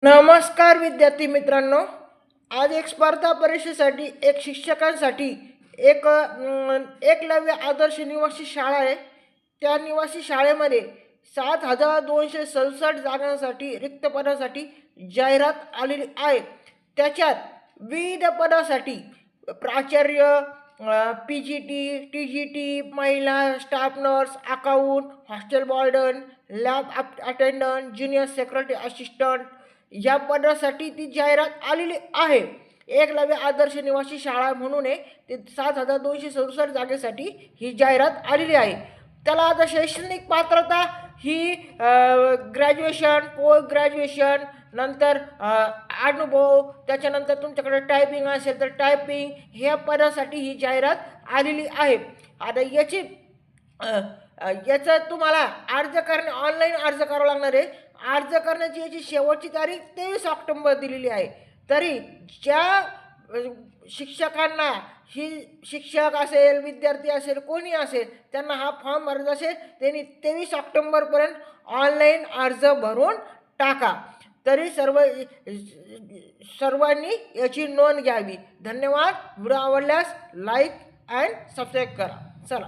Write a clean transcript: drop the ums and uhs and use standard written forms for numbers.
नमस्कार विद्यार्थी मित्रांनो, आज एक स्पर्धा परीक्षेसाठी एक शिक्षकांसाठी एकलव्य आदर्श निवासी शाळा आहे. त्या निवासी शाळेमध्ये 7,267 जागांसाठी रिक्त पदासाठी जाहिरात आलेली आहे. त्याच्यात विविध पदासाठी प्राचार्य, PGT, TGT, महिला staff nurse, account, hostel warden, lab attendant, junior secretary assistant या पदासाठी ती जाहिरात आलेली आहे. एकलव्य आदर्श निवासी शाळा म्हणून आहे ते 7,267 जागेसाठी ही जाहिरात आलेली आहे. त्याला आता शैक्षणिक पात्रता ही ग्रॅज्युएशन, पोस्ट ग्रॅज्युएशन, नंतर अनुभव, त्याच्यानंतर तुमच्याकडे टायपिंग असेल तर टायपिंग, ह्या पदासाठी ही जाहिरात आलेली आहे. आता याचं तुम्हाला अर्ज करणे ऑनलाईन अर्ज करावा लागणार आहे. अर्ज करण्याची याची शेवटची तारीख 23 ऑक्टोबर दिलेली आहे. तरी ज्या शिक्षकांना ही शिक्षक असेल, विद्यार्थी असेल, कोणी असेल, त्यांना हा फॉर्म भरायचा असेल त्यांनी 23 ऑक्टोबरपर्यंत ऑनलाईन अर्ज भरून टाका. तरी सर्वांनी याची नोंद घ्यावी. धन्यवाद. व्हिडिओ आवडल्यास लाईक अँड सबस्क्राईब करा. चला.